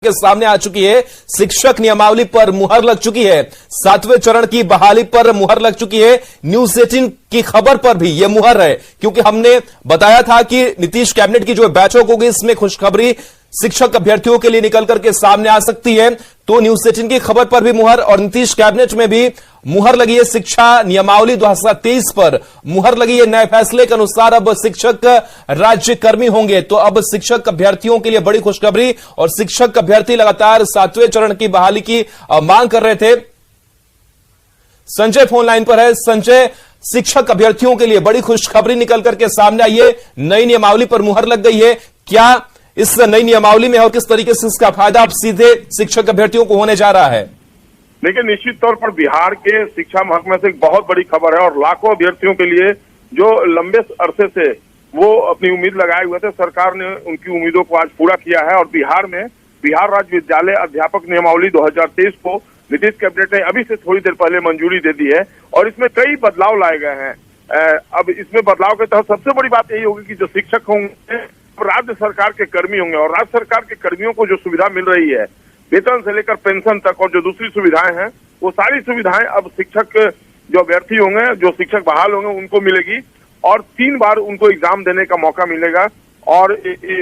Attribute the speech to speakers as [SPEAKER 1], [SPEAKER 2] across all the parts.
[SPEAKER 1] के सामने आ चुकी है। शिक्षक नियमावली पर मुहर लग चुकी है। 7वें चरण की बहाली पर मुहर लग चुकी है। न्यूज 18 की खबर पर भी यह मुहर है, क्योंकि हमने बताया था कि नीतीश कैबिनेट की जो बैठक होगी इसमें खुशखबरी शिक्षक अभ्यर्थियों के लिए निकल करके सामने आ सकती है। तो न्यूज 18 की खबर पर भी मुहर और नीतीश कैबिनेट में भी मुहर लगी है। शिक्षा नियमावली 2023 पर मुहर लगी है। नए फैसले के अनुसार अब शिक्षक राज्यकर्मी होंगे। तो अब शिक्षक अभ्यर्थियों के लिए बड़ी खुशखबरी, और शिक्षक अभ्यर्थी लगातार 7वें चरण की बहाली की मांग कर रहे थे। संजय फोन लाइन पर है। संजय, शिक्षक अभ्यर्थियों के लिए बड़ी खुशखबरी निकल करके सामने आई है। नई नियमावली पर मुहर लग गई है। क्या इस नई नियमावली में और किस तरीके से इसका फायदा अब सीधे शिक्षक अभ्यर्थियों को होने जा रहा है?
[SPEAKER 2] देखिए, निश्चित तौर पर बिहार के शिक्षा महकमे से एक बहुत बड़ी खबर है और लाखों अभ्यर्थियों के लिए जो लंबे अरसे से वो अपनी उम्मीद लगाए हुए थे, सरकार ने उनकी उम्मीदों को आज पूरा किया है। और बिहार में बिहार राज्य विद्यालय अध्यापक नियमावली 2023 को नीतीश कैबिनेट ने अभी से थोड़ी देर पहले मंजूरी दे दी है और इसमें कई बदलाव लाए गए हैं। अब इसमें बदलाव के तहत सबसे बड़ी बात यही होगी कि जो शिक्षक होंगे राज्य सरकार के कर्मी होंगे, और राज्य सरकार के कर्मियों को जो सुविधा मिल रही है वेतन से लेकर पेंशन तक और जो दूसरी सुविधाएं हैं, वो सारी सुविधाएं अब शिक्षक जो अभ्यर्थी होंगे, जो शिक्षक बहाल होंगे, उनको मिलेगी। और 3 बार उनको एग्जाम देने का मौका मिलेगा। और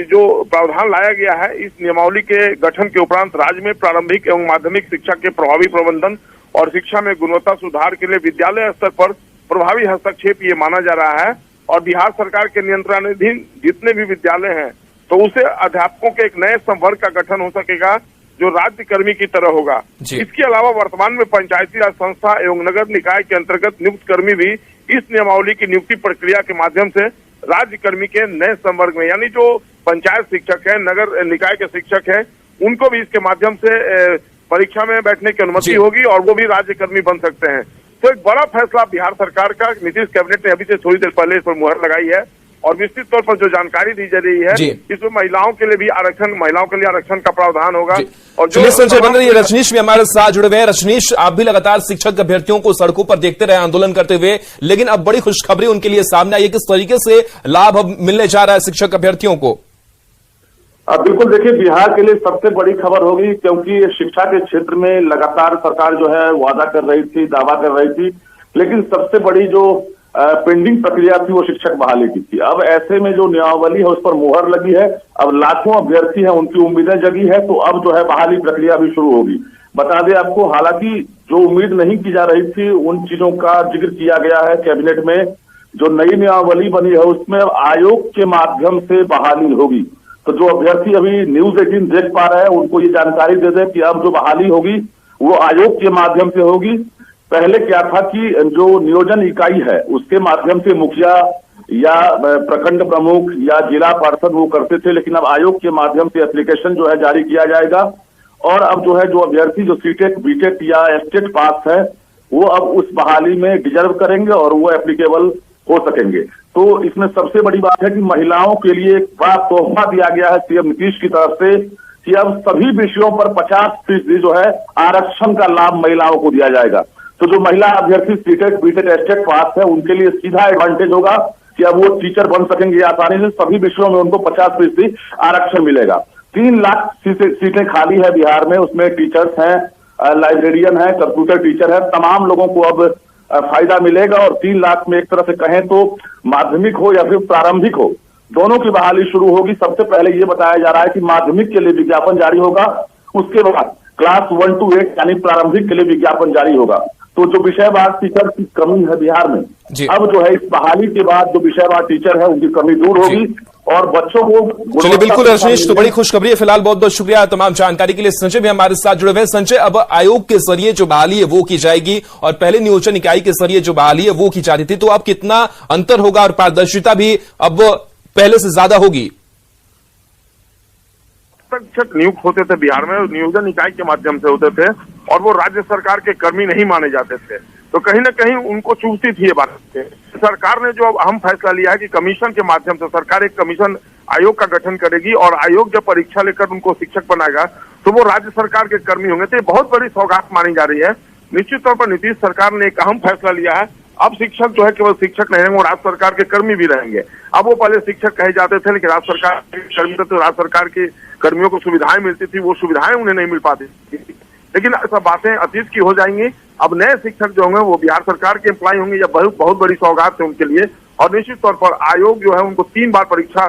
[SPEAKER 2] जो प्रावधान लाया गया है इस नियमावली के गठन के उपरांत राज्य में प्रारंभिक एवं माध्यमिक शिक्षा के प्रभावी प्रबंधन और शिक्षा में गुणवत्ता सुधार के लिए विद्यालय स्तर पर प्रभावी हस्तक्षेप ये माना जा रहा है। और बिहार सरकार के नियंत्रणाधीन जितने भी विद्यालय हैं, तो उसे अध्यापकों के एक नए संवर्ग का गठन हो सकेगा जो राज्य कर्मी की तरह होगा। इसके अलावा वर्तमान में पंचायती राज संस्था एवं नगर निकाय के अंतर्गत नियुक्त कर्मी भी इस नियमावली की नियुक्ति प्रक्रिया के माध्यम से राज्य कर्मी के नए संवर्ग में, यानी जो पंचायत शिक्षक है, नगर निकाय के शिक्षक है, उनको भी इसके माध्यम से परीक्षा में बैठने की अनुमति होगी और वो भी राज्य कर्मी बन सकते हैं। तो एक बड़ा फैसला बिहार सरकार का नीतीश कैबिनेट ने अभी से थोड़ी देर पहले इस पर मुहर लगाई है। और विस्तृत तौर पर जो जानकारी दी जा रही है इसमें महिलाओं के लिए भी आरक्षण का प्रावधान होगा। और जो
[SPEAKER 1] संजय बन रही है, रजनीश भी हमारे साथ जुड़े हुए हैं। रजनीश, आप भी लगातार शिक्षक अभ्यर्थियों को सड़कों पर देखते रहे आंदोलन करते हुए, लेकिन अब बड़ी खुशखबरी उनके लिए सामने आई है। किस तरीके से लाभ अब मिलने जा रहा है शिक्षक अभ्यर्थियों को?
[SPEAKER 3] बिल्कुल, देखिए, बिहार के लिए सबसे बड़ी खबर होगी, क्योंकि शिक्षा के क्षेत्र में लगातार सरकार जो है वादा कर रही थी, दावा कर रही थी, लेकिन सबसे बड़ी जो पेंडिंग प्रक्रिया थी वो शिक्षक बहाली की थी। अब ऐसे में जो नियमावली है उस पर मुहर लगी है। अब लाखों अभ्यर्थी हैं, उनकी उम्मीदें जगी है, तो अब जो है बहाली प्रक्रिया भी शुरू होगी। बता दें आपको, हालांकि जो उम्मीद नहीं की जा रही थी उन चीजों का जिक्र किया गया है कैबिनेट में। जो नई नियमावली बनी है उसमें आयोग के माध्यम से बहाली होगी। तो जो अभ्यर्थी अभी न्यूज 18 देख पा रहे हैं उनको ये जानकारी दे दें कि अब जो बहाली होगी वो आयोग के माध्यम से होगी। पहले क्या था कि जो नियोजन इकाई है उसके माध्यम से मुखिया या प्रखंड प्रमुख या जिला पार्षद वो करते थे, लेकिन अब आयोग के माध्यम से एप्लीकेशन जो है जारी किया जाएगा। और अब जो है जो अभ्यर्थी जो सीटेट बीटेट या एस्टेट पास है वो अब उस बहाली में डिजर्व करेंगे और वो एप्लीकेबल हो सकेंगे। तो इसमें सबसे बड़ी बात है कि महिलाओं के लिए एक बड़ा तोहफा दिया गया है सीएम नीतीश की तरफ से कि अब सभी विषयों पर 50% जो है आरक्षण का लाभ महिलाओं को दिया जाएगा। तो जो महिला अभ्यर्थी सीटेट बीटेट एस्टेट पास है उनके लिए सीधा एडवांटेज होगा कि अब वो टीचर बन सकेंगे आसानी से। सभी विषयों में उनको 50% आरक्षण मिलेगा। 3 लाख सीटें खाली है बिहार में, उसमें टीचर्स हैं, लाइब्रेरियन है, कंप्यूटर टीचर है, तमाम लोगों को अब फायदा मिलेगा। और 3 लाख में एक तरह से कहें तो माध्यमिक हो या फिर प्रारंभिक हो, दोनों की बहाली शुरू होगी। सबसे पहले ये बताया जा रहा है कि माध्यमिक के लिए विज्ञापन जारी होगा, उसके बाद क्लास 1 to 8 यानी प्रारंभिक के लिए विज्ञापन जारी होगा। तो जो विषयवार टीचर की कमी है बिहार में, अब जो है इस बहाली के बाद जो विषयवार टीचर है उनकी कमी दूर होगी और बच्चों को।
[SPEAKER 1] चलिए, बिल्कुल रजनीश, तो बड़ी खुशखबरी है। फिलहाल बहुत बहुत शुक्रिया तमाम जानकारी के लिए। संजय भी हमारे साथ जुड़े हुए हैं। संजय, अब आयोग के जरिए जो बहाली है वो की जाएगी और पहले नियोजन इकाई के जरिए जो बहाली है वो की जाती थी, तो अब कितना अंतर होगा और पारदर्शिता भी अब पहले से ज्यादा होगी?
[SPEAKER 2] शिक्षक नियुक्त होते थे बिहार में, नियोजन इकाई के माध्यम से होते थे और वो राज्य सरकार के कर्मी नहीं माने जाते थे, तो कहीं ना कहीं उनको चूसती थी ये बात। सरकार ने जो अब अहम फैसला लिया है कि कमीशन के माध्यम से सरकार एक कमीशन आयोग का गठन करेगी और आयोग जब परीक्षा लेकर उनको शिक्षक बनाएगा तो वो राज्य सरकार के कर्मी होंगे। तो ये बहुत बड़ी सौगात मानी जा रही है। निश्चित तौर पर नीतीश सरकार ने एक अहम फैसला लिया है। अब शिक्षक जो है केवल शिक्षक नहीं रहेंगे, वो राज्य सरकार के कर्मी भी रहेंगे। अब वो पहले शिक्षक कहे जाते थे, लेकिन राज्य सरकार के कर्मी तो राज्य सरकार की कर्मियों को सुविधाएं मिलती थी, वो सुविधाएं उन्हें नहीं मिल पाती थी। लेकिन सब बातें अतीत की हो जाएंगी। अब नए शिक्षक जो होंगे वो बिहार सरकार के एम्प्लॉय होंगे, या बहुत बड़ी सौगात है उनके लिए। और निश्चित तौर पर आयोग जो है उनको 3 बार परीक्षा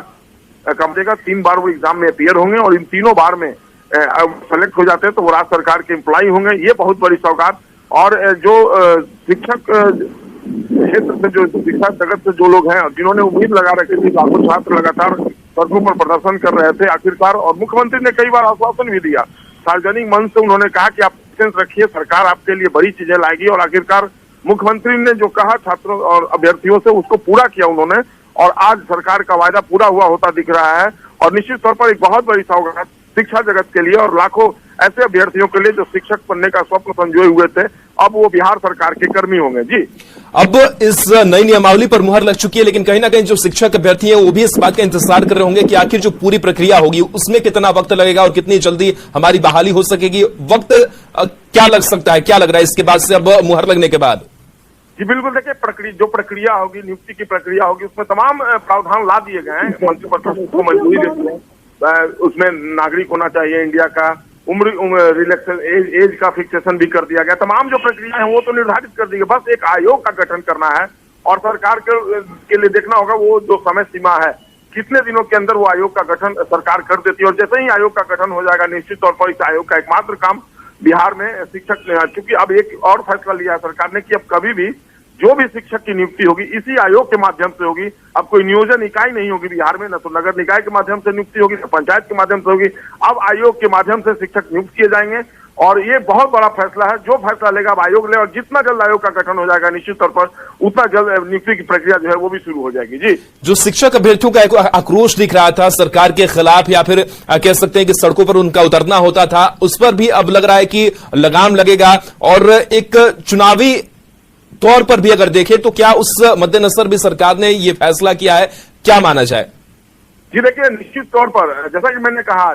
[SPEAKER 2] करेगा, 3 बार वो एग्जाम में अपीयर होंगे, और इन तीनों बार में सेलेक्ट हो जाते हैं तो वो राज्य सरकार के एम्प्लॉय होंगे। ये बहुत बड़ी सौगात। और जो शिक्षक क्षेत्र से, जो शिक्षा जगत से जो लोग हैं, जिन्होंने उम्मीद लगा रखी थी, लाखों छात्र लगातार सड़कों पर प्रदर्शन कर रहे थे आखिरकार, और मुख्यमंत्री ने कई बार आश्वासन भी दिया, सार्वजनिक मंच से उन्होंने कहा कि आप पेशेंस रखिए, सरकार आपके लिए बड़ी चीजें लाएगी। और आखिरकार मुख्यमंत्री ने जो कहा छात्रों और अभ्यर्थियों से, उसको पूरा किया उन्होंने, और आज सरकार का वायदा पूरा हुआ होता दिख रहा है। और निश्चित तौर पर एक बहुत बड़ी सौगात शिक्षा जगत के लिए और लाखों ऐसे अभ्यर्थियों के लिए जो शिक्षक बनने का स्वप्न संजोए हुए थे, अब वो बिहार सरकार के कर्मी होंगे। जी,
[SPEAKER 1] अब इस नई नियमावली पर मुहर लग चुकी है, लेकिन कहीं ना कहीं जो शिक्षक अभ्यर्थी हैं वो भी इस बात का इंतजार कर रहे होंगे कि आखिर जो पूरी प्रक्रिया होगी उसमें कितना वक्त लगेगा और कितनी जल्दी हमारी बहाली हो सकेगी। वक्त क्या लग सकता है, क्या लग रहा है इसके बाद से, अब मुहर लगने के बाद?
[SPEAKER 2] जी बिल्कुल, देखिए जो प्रक्रिया होगी, नियुक्ति की प्रक्रिया होगी, उसमें तमाम प्रावधान ला दिए गए हैं। मंत्रिपरिषद को मंजूरी देती है, उसमें नागरिक होना चाहिए इंडिया का, एज का फिक्सेशन भी कर दिया गया। तमाम जो प्रक्रिया है वो तो निर्धारित कर दी गई, बस एक आयोग का गठन करना है और सरकार के लिए देखना होगा वो जो समय सीमा है, कितने दिनों के अंदर वो आयोग का गठन सरकार कर देती है। और जैसे ही आयोग का गठन हो जाएगा, निश्चित तौर पर इस आयोग का एकमात्र काम बिहार में शिक्षक, क्योंकि अब एक और फैसला लिया है सरकार ने कि अब कभी भी जो भी शिक्षक की नियुक्ति होगी इसी आयोग के माध्यम से होगी। अब कोई नियोजन इकाई नहीं होगी बिहार में, न तो नगर निकाय के माध्यम से नियुक्ति होगी, न पंचायत के माध्यम से होगी। अब आयोग के माध्यम से शिक्षक नियुक्त किए जाएंगे, और ये बहुत बड़ा फैसला है। जो फैसला लेगा अब आयोग ले, और जितना जल्द आयोग का गठन हो जाएगा निश्चित तौर पर उतना जल्द नियुक्ति की प्रक्रिया जो है वो भी शुरू हो जाएगी। जी,
[SPEAKER 1] जो शिक्षक अभ्यर्थियों का एक आक्रोश दिख रहा था सरकार के खिलाफ, या फिर कह सकते हैं कि सड़कों पर उनका उतरना होता था, उस पर भी अब लग रहा है कि लगाम लगेगा। और एक चुनावी तौर पर भी अगर देखें तो क्या उस मद्देनजर भी सरकार ने ये फैसला किया है, क्या माना जाए?
[SPEAKER 2] जी देखिए, निश्चित तौर पर जैसा कि मैंने कहा,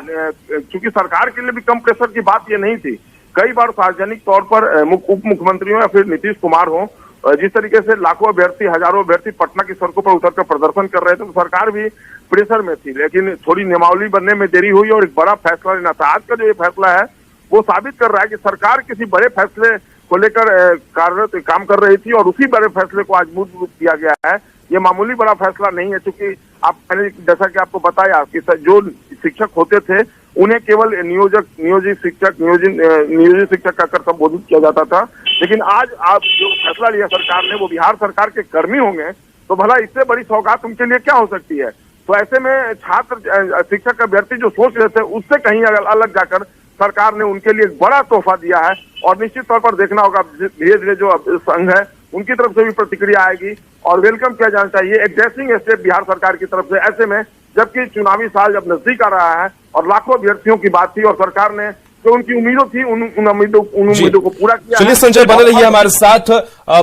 [SPEAKER 2] चूंकि सरकार के लिए भी कम प्रेशर की बात ये नहीं थी। कई बार सार्वजनिक तौर पर उप मुख्यमंत्री हो या फिर नीतीश कुमार हो, जिस तरीके से लाखों अभ्यर्थी, हजारों अभ्यर्थी पटना की सड़कों पर उतरकर प्रदर्शन कर रहे थे, तो सरकार भी प्रेशर में थी। लेकिन थोड़ी नियमावली बनने में देरी हुई और एक बड़ा फैसला लेना था। आज का जो ये फैसला है वो साबित कर रहा है कि सरकार किसी बड़े फैसले को लेकर काम कर रही थी, और उसी बड़े फैसले को आज मूर्त रूप दिया गया है। ये मामूली बड़ा फैसला नहीं है, क्योंकि मैंने जैसा कि आपको बताया कि जो शिक्षक होते थे उन्हें केवल नियोजित शिक्षक का कर संबोधित किया जाता था। लेकिन आज आप जो फैसला लिया सरकार ने, वो बिहार सरकार के कर्मी होंगे, तो भला इससे बड़ी सौगात उनके लिए क्या हो सकती है। तो ऐसे में छात्र शिक्षक अभ्यर्थी जो सोच रहे थे उससे कहीं अलग जाकर सरकार ने उनके लिए एक बड़ा तोहफा दिया है। और निश्चित तौर पर देखना होगा धीरे धीरे जो संघ है उनकी तरफ से भी प्रतिक्रिया आएगी और वेलकम किया जाना चाहिए, एक ड्रेसिंग स्टेप बिहार सरकार की तरफ से। ऐसे में जबकि चुनावी साल जब नजदीक आ रहा है और लाखों अभ्यर्थियों की बात थी और सरकार ने जो उनकी उम्मीदों थी उन उम्मीदों को पूरा किया।
[SPEAKER 1] चलिए संजय, बने रहिए हमारे साथ।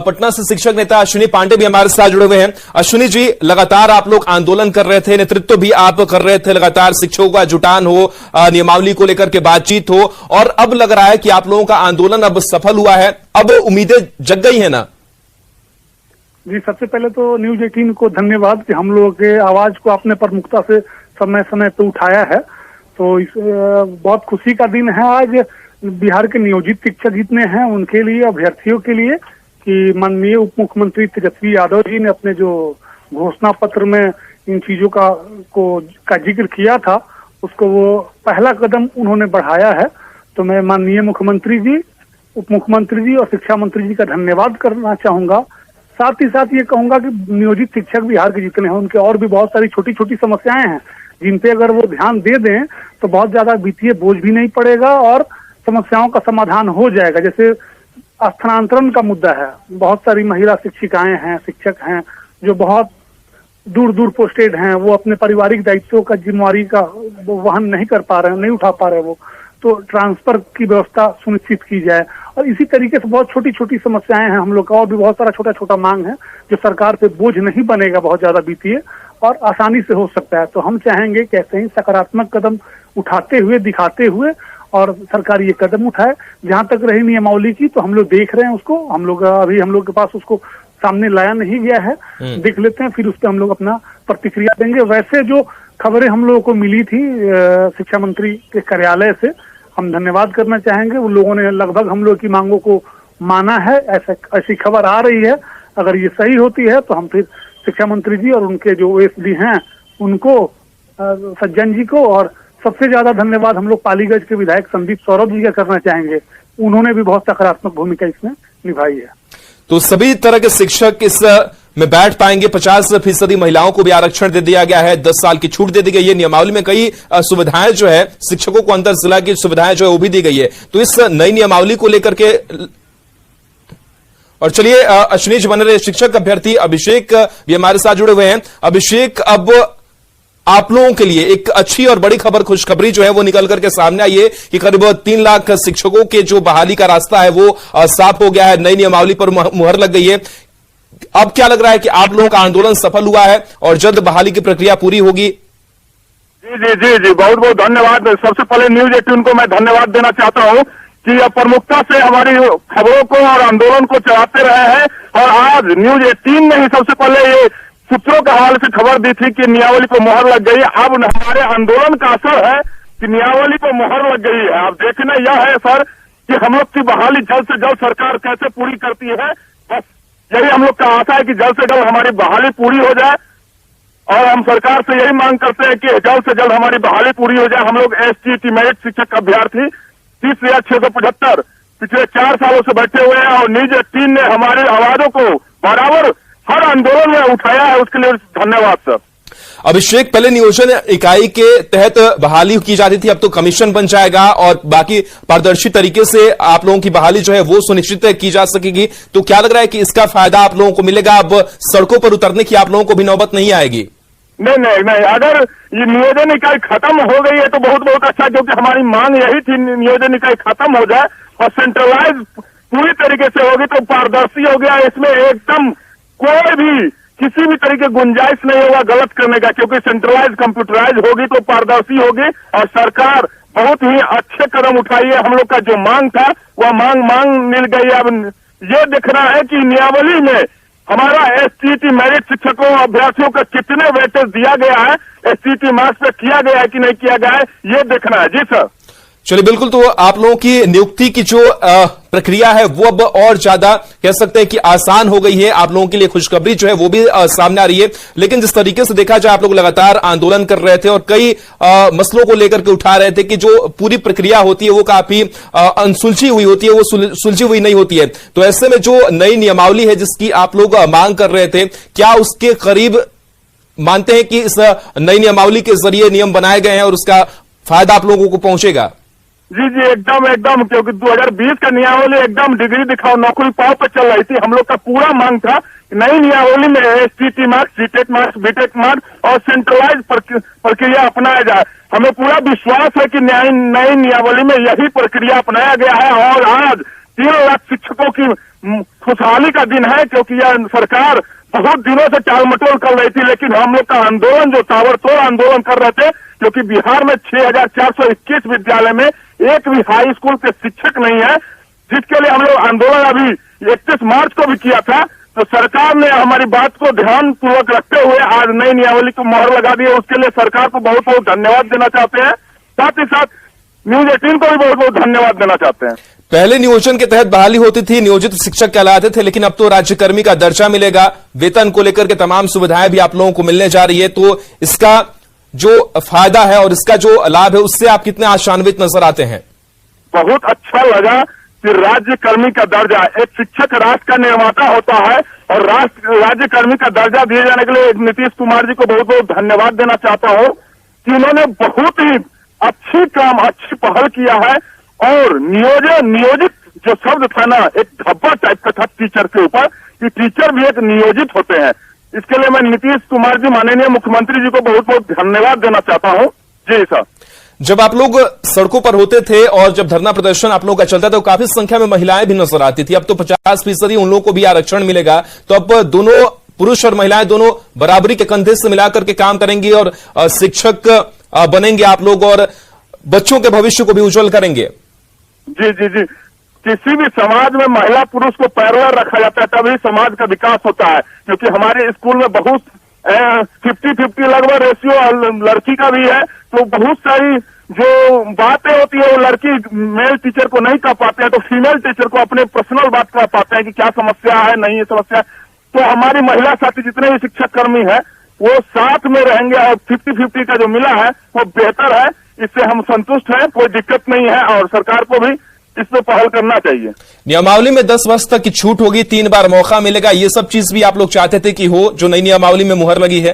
[SPEAKER 1] पटना से शिक्षक नेता अश्विनी पांडे भी हमारे साथ जुड़े हुए हैं। अश्विनी जी, लगातार आप लोग आंदोलन कर रहे थे, नेतृत्व भी आप कर रहे थे, लगातार शिक्षकों का जुटान हो, नियमावली को लेकर के बातचीत हो, और अब लग रहा है कि आप लोगों का आंदोलन अब सफल हुआ है, अब उम्मीदें जग गई है ना?
[SPEAKER 4] जी, सबसे पहले तो न्यूज 18 को धन्यवाद कि हम लोगों के आवाज को आपने प्रमुखता से समय समय पे उठाया है। तो इस बहुत खुशी का दिन है आज बिहार के नियोजित शिक्षक जितने हैं उनके लिए, अभ्यर्थियों के लिए, कि माननीय उप मुख्यमंत्री तेजस्वी यादव जी ने अपने जो घोषणा पत्र में इन चीजों का जिक्र किया था, उसको वो पहला कदम उन्होंने बढ़ाया है। तो मैं माननीय मुख्यमंत्री जी, उप मुख्यमंत्री जी और शिक्षा मंत्री जी का धन्यवाद करना चाहूंगा। साथ ही साथ ये कहूंगा कि नियोजित शिक्षक बिहार के जितने हैं उनके और भी बहुत सारी छोटी छोटी समस्याएं हैं, जिन पे अगर वो ध्यान दे दें तो बहुत ज्यादा वित्तीय बोझ भी नहीं पड़ेगा और समस्याओं का समाधान हो जाएगा। जैसे स्थानांतरण का मुद्दा है, बहुत सारी महिला शिक्षिकाएं हैं, शिक्षक हैं जो बहुत दूर दूर पोस्टेड हैं, वो अपने पारिवारिक दायित्वों का जिम्मेवारी का वहन नहीं कर पा रहे हैं, नहीं उठा पा रहे वो, तो ट्रांसफर की व्यवस्था सुनिश्चित की जाए। और इसी तरीके से बहुत छोटी छोटी समस्याएं हैं हम लोग का, और भी बहुत सारा छोटा छोटा मांग है जो सरकार पे बोझ नहीं बनेगा बहुत ज्यादा वित्तीय, और आसानी से हो सकता है। तो हम चाहेंगे कि ऐसे ही सकारात्मक कदम उठाते हुए, दिखाते हुए, और सरकार ये कदम उठाए। जहां तक रही नियमावली की, तो हम लोग देख रहे हैं उसको, हम लोग के पास उसको सामने लाया नहीं गया है, देख लेते हैं, फिर उस पर हम लोग अपना प्रतिक्रिया देंगे। वैसे जो खबरें हम लोगों को मिली थी शिक्षा मंत्री के कार्यालय से, हम धन्यवाद करना चाहेंगे। उन लोगों ने लगभग हम लोग की मांगों को माना है, ऐसी खबर आ रही है। अगर ये सही होती है तो हम फिर शिक्षा मंत्री जी और उनके जो ओएसडी हैं उनको, सज्जन जी को, और सबसे ज्यादा धन्यवाद हम लोग पालीगंज के विधायक संदीप सौरभ जी का करना चाहेंगे। उन्होंने भी बहुत सकारात्मक भूमिका इसमें निभाई है।
[SPEAKER 1] तो सभी तरह के शिक्षक इस में बैठ पाएंगे। 50% महिलाओं को भी आरक्षण दे दिया गया है, 10 साल की छूट दे दी गई है। नियमावली में कई सुविधाएं जो है, शिक्षकों को अंतर जिला की सुविधाएं जो है वो भी दी गई है। तो इस नई नियमावली को लेकर के, और चलिए अश्विनी जी बने रहे, शिक्षक अभ्यर्थी अभिषेक भी हमारे साथ जुड़े हुए हैं। अभिषेक, अब आप लोगों के लिए एक अच्छी और बड़ी खबर, खुशखबरी जो है वो निकल करके सामने आई है कि करीब 3 लाख शिक्षकों के जो बहाली का रास्ता है वो साफ हो गया है, नई नियमावली पर मुहर लग गई है। अब क्या लग रहा है कि आप लोगों का आंदोलन सफल हुआ है और जल्द बहाली की प्रक्रिया पूरी होगी?
[SPEAKER 2] जी जी जी जी, बहुत बहुत धन्यवाद। सबसे पहले न्यूज 18 को मैं धन्यवाद देना चाहता हूं कि यह प्रमुखता से हमारी खबरों को और आंदोलन को चलाते रहे हैं। और आज न्यूज 18 ने ही सबसे पहले ये सूत्रों के हवाले से खबर दी थी कि नियमावली पर मुहर लग गई। अब हमारे आंदोलन का असर है कि नियमावली पर मुहर लग गई है। अब देखना यह है सर कि हम लोग की बहाली जल्द से जल्द सरकार कैसे पूरी करती है। बस यही हम लोग का आशा है कि जल्द से जल्द हमारी बहाली पूरी हो जाए। और हम सरकार से यही मांग करते हैं कि जल्द से जल्द हमारी बहाली पूरी हो जाए। हम लोग एसटीटी मेरिट शिक्षक अभ्यर्थी 30,675 पिछले 4 सालों से बैठे हुए हैं और न्यूज 18 ने हमारी आवाजों को बराबर हर आंदोलन में उठाया है, उसके लिए धन्यवाद सर।
[SPEAKER 1] अभिषेक, पहले नियोजन इकाई के तहत बहाली की जाती थी, अब तो कमीशन बन जाएगा और बाकी पारदर्शी तरीके से आप लोगों की बहाली जो है वो सुनिश्चित की जा सकेगी। तो क्या लग रहा है कि इसका फायदा आप लोगों को मिलेगा? अब सड़कों पर उतरने की आप लोगों को भी नौबत नहीं आएगी?
[SPEAKER 2] नहीं नहीं नहीं, अगर ये नियोजन इकाई खत्म हो गई है तो बहुत बहुत अच्छा, क्योंकि हमारी मांग यही थी नियोजन इकाई खत्म हो जाए और सेंट्रलाइज पूरी तरीके से होगी तो पारदर्शी हो गया। इसमें एकदम कोई भी किसी भी तरह की गुंजाइश नहीं होगा गलत करने का, क्योंकि सेंट्रलाइज कंप्यूटराइज होगी तो पारदर्शी होगी। और सरकार बहुत ही अच्छे कदम उठाई है। हम लोग का जो मांग था वह मांग मिल गई। अब ये देखना है कि नियमावली में हमारा एसटीटी मेरिट शिक्षकों अभ्यर्थियों का कितने वेटेज दिया गया है, एसटीटी मार्क्स पे किया गया है कि नहीं किया गया है, ये देखना है। जी सर।
[SPEAKER 1] चलिए, बिल्कुल। तो आप लोगों की नियुक्ति की जो प्रक्रिया है वो अब और ज्यादा कह सकते हैं कि आसान हो गई है। आप लोगों के लिए खुशखबरी जो है वो भी सामने आ रही है। लेकिन जिस तरीके से देखा जाए, आप लोग लगातार आंदोलन कर रहे थे और कई मसलों को लेकर के उठा रहे थे कि जो पूरी प्रक्रिया होती है वो काफी अनसुलझी हुई होती है, वो सुलझी हुई नहीं होती है। तो ऐसे में जो नई नियमावली है जिसकी आप लोग मांग कर रहे थे, क्या उसके करीब मानते हैं कि इस नई नियमावली के जरिए नियम बनाए गए हैं और उसका फायदा आप लोगों को पहुंचेगा?
[SPEAKER 2] जी जी, एकदम, क्योंकि 2020 का नियमावली एकदम डिग्री दिखाओ नौकरी पाओ पर चल रही थी। हम लोग का पूरा मांग था नई नियमावली में STT marks, CTET marks, BTech marks और सेंट्रलाइज प्रक्रिया अपनाया जाए। हमें पूरा विश्वास है कि नई नियमावली में यही प्रक्रिया अपनाया गया है और आज 3 लाख शिक्षकों की खुशहाली का दिन है, क्योंकि यह सरकार बहुत दिनों से टालमटोल कर रही थी। लेकिन हम लोग का आंदोलन जो ताबड़तोड़ आंदोलन कर रहे थे, क्योंकि बिहार में 6,421 विद्यालय में एक भी हाई स्कूल के शिक्षक नहीं है, जिसके लिए हम लोग आंदोलन अभी 31 मार्च को भी किया था। तो सरकार ने हमारी बात को ध्यान पूर्वक रखते हुए आज नई नियमावली को मोहर लगा दी है। उसके लिए सरकार को बहुत बहुत धन्यवाद देना चाहते हैं। साथ ही साथ न्यूज 18 को भी बहुत बहुत धन्यवाद देना चाहते हैं।
[SPEAKER 1] पहले नियोजन के तहत बहाली होती थी, नियोजित शिक्षक कहलाते थे, लेकिन अब तो राज्यकर्मी का दर्जा मिलेगा। वेतन को लेकर के तमाम सुविधाएं भी आप लोगों को मिलने जा रही है। तो इसका जो फायदा है और इसका जो लाभ है उससे आप कितने आशान्वित नजर आते हैं?
[SPEAKER 2] बहुत अच्छा लगा कि राज्यकर्मी का दर्जा, एक शिक्षक राष्ट्र का निर्माता होता है और राज्यकर्मी का दर्जा दिए जाने के लिए नीतीश कुमार जी को बहुत बहुत धन्यवाद देना चाहता हूं कि उन्होंने बहुत ही अच्छी पहल किया है। और नियोजित जो शब्द था ना, एक धब्बा टाइप का था टीचर के ऊपर, कि टीचर भी एक नियोजित होते हैं। इसके लिए मैं नीतीश कुमार जी, माननीय मुख्यमंत्री जी को बहुत बहुत धन्यवाद देना चाहता हूं। जी सर।
[SPEAKER 1] जब आप लोग सड़कों पर होते थे और जब धरना प्रदर्शन आप लोगों का चलता था तो काफी संख्या में महिलाएं भी नजर आती थी। अब तो 50% उन लोगों को भी आरक्षण मिलेगा। तो अब दोनों पुरुष और महिलाएं दोनों बराबरी के कंधे से मिलाकर के काम करेंगी और शिक्षक बनेंगे आप लोग और बच्चों के भविष्य को भी उज्जवल करेंगे।
[SPEAKER 2] जी जी जी, किसी भी समाज में महिला पुरुष को पैरेलल रखा जाता है तभी समाज का विकास होता है। क्योंकि हमारे स्कूल में बहुत 50-50 लगभग रेशियो लड़की का भी है। तो बहुत सारी जो बातें होती है वो लड़की मेल टीचर को नहीं कह पाते हैं, तो फीमेल टीचर को अपने पर्सनल बात कह पाते हैं कि क्या समस्या है, नहीं है समस्या। तो हमारी महिला साथी जितने भी शिक्षक कर्मी है वो साथ में रहेंगे और 50-50 का जो मिला है वो बेहतर है। इससे हम संतुष्ट हैं, कोई दिक्कत नहीं है और सरकार को भी इस पे पहल करना चाहिए।
[SPEAKER 1] नियमावली में 10 वर्ष तक की छूट होगी, 3 बार मौका मिलेगा, ये सब चीज भी आप लोग चाहते थे कि हो, जो नई नियमावली में मुहर लगी है?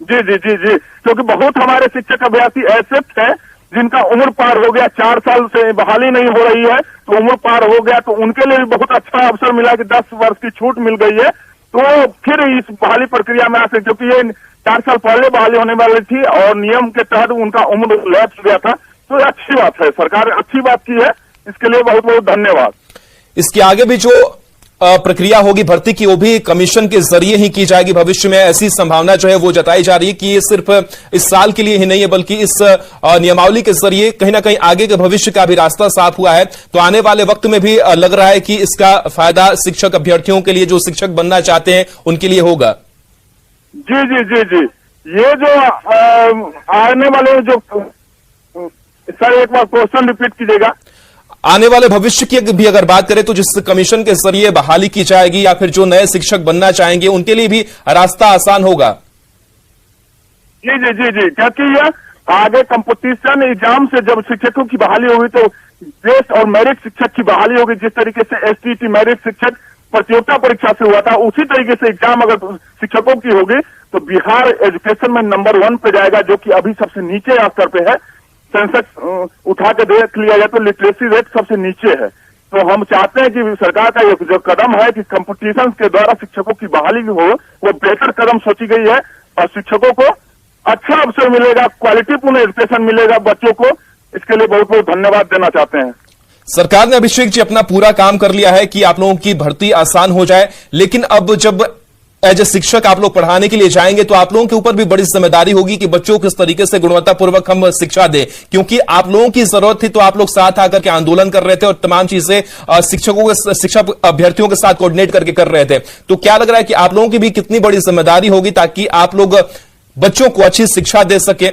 [SPEAKER 2] जी जी जी जी, क्योंकि बहुत हमारे शिक्षक अभ्यर्थी ऐसे थे जिनका उम्र पार हो गया, 4 साल से बहाली नहीं हो रही है, तो उम्र पार हो गया, तो उनके लिए भी बहुत अच्छा अवसर मिला कि 10 वर्ष की छूट मिल गई है। तो फिर इस बहाली प्रक्रिया में आ सकते, क्योंकि ये 4 साल पहले बहाली होने वाली थी और नियम के तहत उनका उम्र लैप्स गया था। तो अच्छी बात है, सरकार ने अच्छी बात की है, इसके लिए बहुत बहुत धन्यवाद।
[SPEAKER 1] इसके आगे भी जो प्रक्रिया होगी भर्ती की, वो भी कमीशन के जरिए ही की जाएगी भविष्य में, ऐसी संभावना जो है वो जताई जा रही है कि ये सिर्फ इस साल के लिए ही नहीं है बल्कि इस नियमावली के जरिए कहीं ना कहीं आगे के भविष्य का भी रास्ता साफ हुआ है। तो आने वाले वक्त में भी लग रहा है कि इसका फायदा शिक्षक अभ्यर्थियों के लिए, जो शिक्षक बनना चाहते हैं उनके लिए होगा।
[SPEAKER 2] जी जी जी जी, ये जो आने वाले जो, सर एक बार क्वेश्चन रिपीट कीजिएगा।
[SPEAKER 1] आने वाले भविष्य की भी अगर बात करें तो जिस कमीशन के जरिए बहाली की जाएगी या फिर जो नए शिक्षक बनना चाहेंगे उनके लिए भी रास्ता आसान होगा।
[SPEAKER 2] जी जी जी जी, क्योंकि यह आगे कंपटीशन एग्जाम से जब शिक्षकों की बहाली होगी तो बेस्ट और मेरिट शिक्षक की बहाली होगी। जिस तरीके से एसटीटी मेरिट शिक्षक प्रतियोगिता परीक्षा से हुआ था, उसी तरीके से एग्जाम अगर शिक्षकों की होगी तो बिहार एजुकेशन में नंबर 1 पे जाएगा, जो कि अभी सबसे नीचे स्तर पे है। सेंसेक्स उठा के देख लिया जाए तो लिटरेसी रेट सबसे नीचे है। तो हम चाहते हैं कि सरकार का जो कदम है कि कंपटीशन के द्वारा शिक्षकों की बहाली हो, वो बेहतर कदम सोची गई है और शिक्षकों को अच्छा अवसर मिलेगा, क्वालिटीपूर्ण एजुकेशन मिलेगा बच्चों को। इसके लिए बहुत बहुत धन्यवाद देना चाहते हैं।
[SPEAKER 1] सरकार ने, अभिषेक जी, अपना पूरा काम कर लिया है कि आप लोगों की भर्ती आसान हो जाए, लेकिन अब जब एज ए शिक्षक आप लोग पढ़ाने के लिए जाएंगे तो आप लोगों के ऊपर भी बड़ी जिम्मेदारी होगी कि बच्चों को किस तरीके से गुणवत्तापूर्वक हम शिक्षा दें, क्योंकि आप लोगों की जरूरत थी तो आप लोग साथ आकर के आंदोलन कर रहे थे और तमाम चीजें शिक्षकों के, शिक्षक अभ्यर्थियों के साथ कोऑर्डिनेट करके कर रहे थे। तो क्या लग रहा है कि आप लोगों की भी कितनी बड़ी जिम्मेदारी होगी ताकि आप लोग बच्चों को अच्छी शिक्षा दे सके?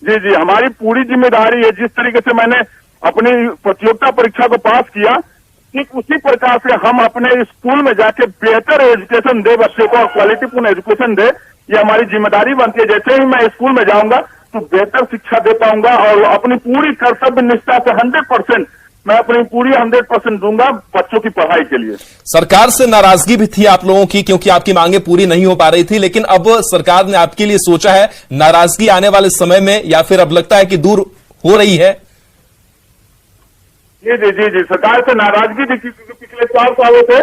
[SPEAKER 2] जी जी, हमारी पूरी जिम्मेदारी है। जिस तरीके से मैंने अपनी प्रतियोगिता परीक्षा को पास किया, ठीक उसी प्रकार से हम अपने स्कूल में जाके बेहतर एजुकेशन दे बच्चों को और क्वालिटीपूर्ण एजुकेशन दे, ये हमारी जिम्मेदारी बनती है। जैसे ही मैं स्कूल में जाऊंगा तो बेहतर शिक्षा दे पाऊंगा और अपनी पूरी कर्तव्य निष्ठा से 100% मैं अपनी पूरी 100% दूंगा बच्चों की पढ़ाई के लिए।
[SPEAKER 1] सरकार से नाराजगी भी थी आप लोगों की क्योंकि आपकी मांगे पूरी नहीं हो पा रही थी, लेकिन अब सरकार ने आपके लिए सोचा है, नाराजगी आने वाले समय में या फिर अब लगता है कि दूर हो रही है?
[SPEAKER 2] जी जी जी जी, सरकार से नाराजगी थी क्योंकि पिछले 4 सालों से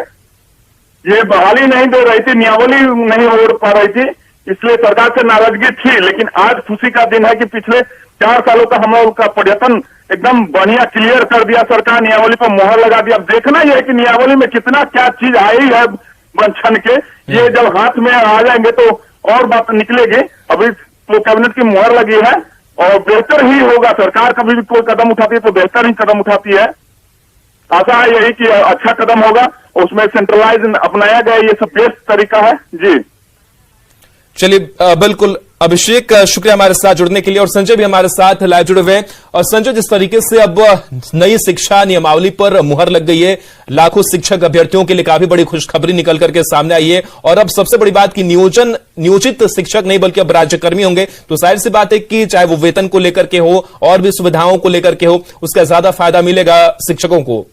[SPEAKER 2] ये बहाली नहीं दे रही थी, नियमावली नहीं हो पा रही थी, इसलिए सरकार से नाराजगी थी। लेकिन आज खुशी का दिन है कि पिछले 4 सालों का हम लोग का पर्यटन एकदम बढ़िया क्लियर कर दिया सरकार, नियमावली पर मुहर लगा दिया। अब देखना यह है कि नियमावली में कितना क्या चीज आई है बन छन के, ये जब हाथ में आ जाएंगे तो और बात निकलेगी। अभी तो कैबिनेट की मुहर लगी है और बेहतर ही होगा। सरकार कभी भी कोई कदम उठाती है तो बेहतर ही कदम उठाती है। आशा है यही कि अच्छा कदम होगा, उसमें सेंट्रलाइज अपनाया गया, ये सब बेस्ट तरीका है। जी
[SPEAKER 1] चलिए, बिल्कुल अभिषेक, शुक्रिया हमारे साथ जुड़ने के लिए। और संजय भी हमारे साथ लाइव जुड़े हुए हैं। और संजय, जिस तरीके से अब नई शिक्षा नियमावली पर मुहर लग गई है, लाखों शिक्षक अभ्यर्थियों के लिए काफी बड़ी खुशखबरी निकल करके सामने आई है। और अब सबसे बड़ी बात कि नियोजित शिक्षक नहीं बल्कि अब राज्यकर्मी होंगे, तो जाहिर सी बात है कि चाहे वो वेतन को लेकर के हो और भी सुविधाओं को लेकर के हो, उसका ज्यादा फायदा मिलेगा शिक्षकों को।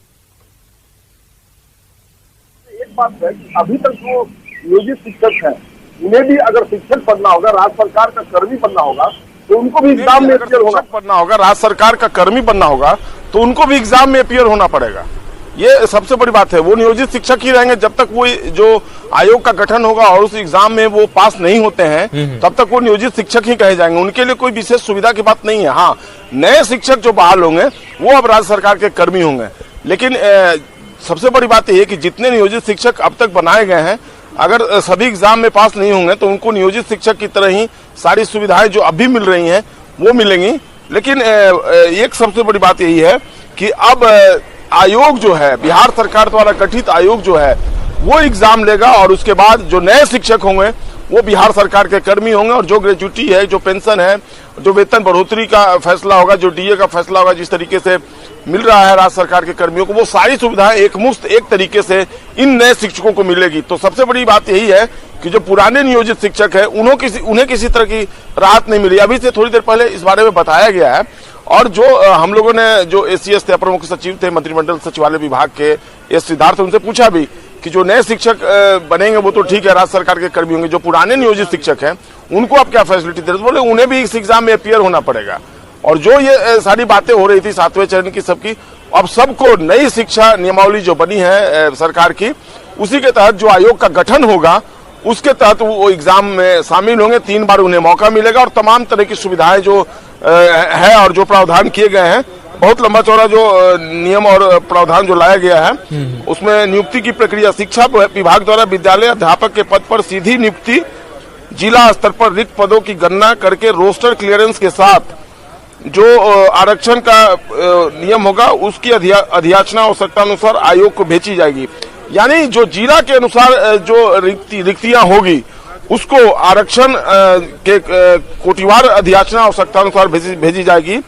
[SPEAKER 5] एक बात है कि अभी तक जो नियोजित शिक्षक हैं उन्हें भी अगर शिक्षक बनना होगा, राज्य सरकार का कर्मी बनना होगा, तो उनको भी एग्जाम में अपियर होना
[SPEAKER 6] पड़ना होगा। राज्य सरकार का कर्मी बनना होगा तो उनको भी एग्जाम में अपियर होना पड़ेगा। ये सबसे बड़ी बात है। वो नियोजित शिक्षक ही रहेंगे जब तक वो जो आयोग का गठन होगा और उस एग्जाम में वो पास नहीं होते हैं तब तक वो नियोजित शिक्षक ही कहे जाएंगे। उनके लिए कोई विशेष सुविधा की बात नहीं है। हाँ, नए शिक्षक जो बहाल होंगे वो अब राज्य सरकार के कर्मी होंगे। लेकिन सबसे बड़ी बात यह है कि जितने नियोजित शिक्षक अब तक बनाए गए हैं, अगर सभी एग्जाम में पास नहीं होंगे तो उनको नियोजित शिक्षक की तरह ही सारी सुविधाएं जो अभी मिल रही हैं वो मिलेंगी। लेकिन एक सबसे बड़ी बात यही है कि अब आयोग जो है, बिहार सरकार द्वारा गठित आयोग जो है, वो एग्जाम लेगा और उसके बाद जो नए शिक्षक होंगे वो बिहार सरकार के कर्मी होंगे और जो ग्रेजुटी है, जो पेंशन है, जो वेतन बढ़ोतरी का फैसला होगा, जो डीए का फैसला होगा, जिस तरीके से मिल रहा है राज्य सरकार के कर्मियों को, वो सारी सुविधाएं एक मुश्त एक तरीके से इन नए शिक्षकों को मिलेगी। तो सबसे बड़ी बात यही है कि जो पुराने नियोजित शिक्षक है उन्हें किसी तरह की राहत नहीं मिली। अभी से थोड़ी देर पहले इस बारे में बताया गया है और जो हम लोगों ने जो एसीएस थे, अपर मुख्य सचिव थे मंत्रिमंडल सचिवालय विभाग के एस सिद्धार्थ, उनसे पूछा भी कि जो नए शिक्षक बनेंगे वो तो ठीक है, राज्य सरकार के कर्मी होंगे, जो पुराने नियोजित शिक्षक हैं उनको आप क्या फैसिलिटी दे रहे हैं? बोले उन्हें भी इस एग्जाम में अपीयर होना पड़ेगा। और जो ये सारी बातें हो रही थी 7वें चरण की सबकी, अब सबको नई शिक्षा नियमावली जो बनी है सरकार की, उसी के तहत जो आयोग का गठन होगा उसके तहत वो एग्जाम में शामिल होंगे। 3 बार उन्हें मौका मिलेगा और तमाम तरह की सुविधाएं जो है और जो प्रावधान किए गए हैं, बहुत लंबा चौड़ा जो नियम और प्रावधान जो लाया गया है, उसमें नियुक्ति की प्रक्रिया शिक्षा विभाग द्वारा विद्यालय अध्यापक के पद पर सीधी नियुक्ति, जिला स्तर पर रिक्त पदों की गणना करके रोस्टर क्लियरेंस के साथ जो आरक्षण का नियम होगा उसकी अधियाचना आवश्यकता अनुसार आयोग को भेजी जाएगी। यानी जो जिला के अनुसार जो रिक्तियां होगी उसको आरक्षण के कोटिवार अधियाचना आवश्यकता अनुसार भेजी जाएगी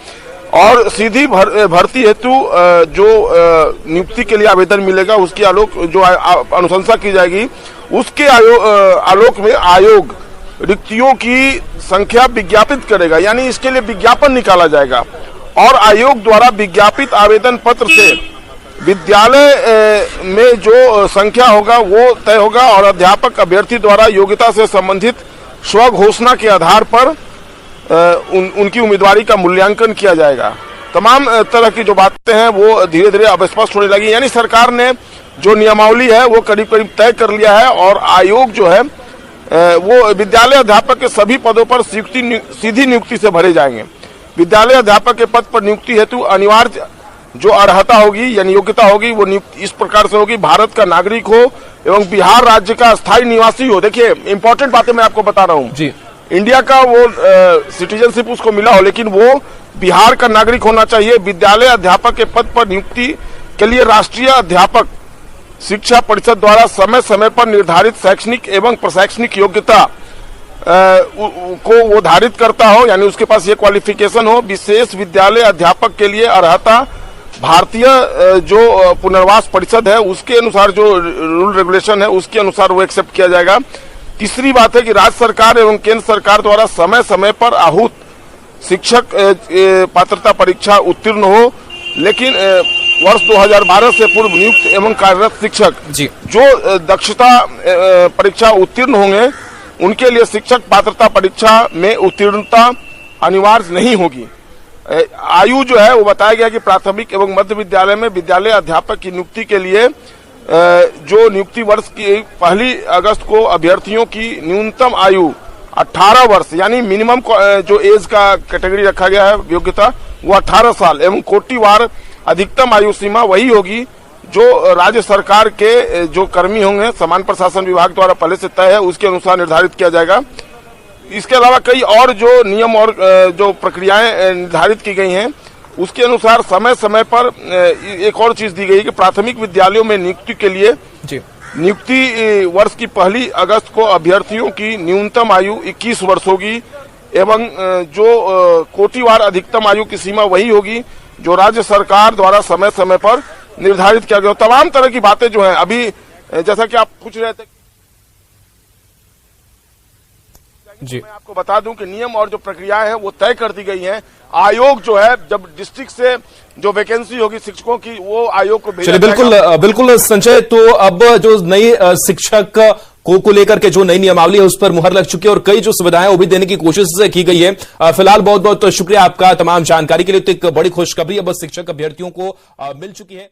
[SPEAKER 6] और सीधी भर्ती हेतु जो नियुक्ति के लिए आवेदन मिलेगा उसकी जो अनुशंसा की जाएगी, उसके आलोक में आयोग रिक्तियों की संख्या विज्ञापित करेगा। यानी इसके लिए विज्ञापन निकाला जाएगा और आयोग द्वारा विज्ञापित आवेदन पत्र से विद्यालय में जो संख्या होगा वो तय होगा और अध्यापक अभ्यर्थी द्वारा योग्यता से संबंधित स्व घोषणा के आधार पर उनकी उम्मीदवारी का मूल्यांकन किया जाएगा। तमाम तरह की जो बातें हैं वो धीरे धीरे अब स्पष्ट होने लगी। यानी सरकार ने जो नियमावली है वो करीब करीब तय कर लिया है और आयोग जो है वो विद्यालय अध्यापक के सभी पदों पर सीधी नियुक्ति से भरे जाएंगे। विद्यालय अध्यापक के पद पर नियुक्ति हेतु अनिवार्य जो अर्हता होगी यानी योग्यता होगी वो इस प्रकार से होगी, भारत का नागरिक हो एवं बिहार राज्य का स्थायी निवासी हो। देखिए इंपॉर्टेंट बातें मैं आपको बता रहा हूँ, इंडिया का वो सिटीजनशिप उसको मिला हो लेकिन वो बिहार का नागरिक होना चाहिए। विद्यालय अध्यापक के पद पर नियुक्ति के लिए राष्ट्रीय अध्यापक शिक्षा परिषद द्वारा समय समय पर निर्धारित शैक्षणिक एवं प्रशैक्षणिक योग्यता को वो धारित करता हो, यानी उसके पास ये क्वालिफिकेशन हो। विशेष विद्यालय अध्यापक के लिए अर्हता भारतीय जो पुनर्वास परिषद है उसके अनुसार जो रूल रेगुलेशन है उसके अनुसार वो एक्सेप्ट किया जाएगा। तीसरी बात है कि राज्य सरकार एवं केंद्र सरकार द्वारा समय समय पर आहूत शिक्षक पात्रता परीक्षा उत्तीर्ण हो, लेकिन वर्ष 2012 से पूर्व नियुक्त एवं कार्यरत शिक्षक जो दक्षता परीक्षा उत्तीर्ण होंगे उनके लिए शिक्षक पात्रता परीक्षा में उत्तीर्णता अनिवार्य नहीं होगी। आयु जो है वो बताया गया कि प्राथमिक एवं मध्य विद्यालय में विद्यालय अध्यापक की नियुक्ति के लिए जो नियुक्ति वर्ष की 1 अगस्त को अभ्यर्थियों की न्यूनतम आयु 18 वर्ष यानी मिनिमम जो एज का कैटेगरी रखा गया है योग्यता वो 18 साल एवं कोटिवार अधिकतम आयु सीमा वही होगी जो राज्य सरकार के जो कर्मी होंगे समान प्रशासन विभाग द्वारा पहले से तय है उसके अनुसार निर्धारित किया जाएगा। इसके अलावा कई और जो नियम और जो प्रक्रियाएं निर्धारित की गई हैं उसके अनुसार समय समय पर एक और चीज दी गई कि प्राथमिक विद्यालयों में नियुक्ति के लिए नियुक्ति वर्ष की 1 अगस्त को अभ्यर्थियों की न्यूनतम आयु 21 वर्ष होगी एवं जो कोटिवार अधिकतम आयु की सीमा वही होगी जो राज्य सरकार द्वारा समय समय पर निर्धारित किया गया। तमाम तरह की बातें जो हैं अभी जैसा कि आप पूछ रहे थे मैं आपको बता दूं कि नियम और जो प्रक्रियाएं हैं वो तय कर दी गई हैं। आयोग जो है जब डिस्ट्रिक्ट से जो वैकेंसी होगी शिक्षकों की वो आयोग को भेजा
[SPEAKER 1] जाएगा। बिल्कुल संजय, तो अब जो नई शिक्षक को लेकर के जो नई नियमावली है उस पर मुहर लग चुकी है और कई जो सुविधाएं वो भी देने की कोशिश की गई है। फिलहाल बहुत बहुत शुक्रिया आपका तमाम जानकारी के लिए। तो एक बड़ी खुशखबरी अब शिक्षक अभ्यर्थियों को मिल चुकी है।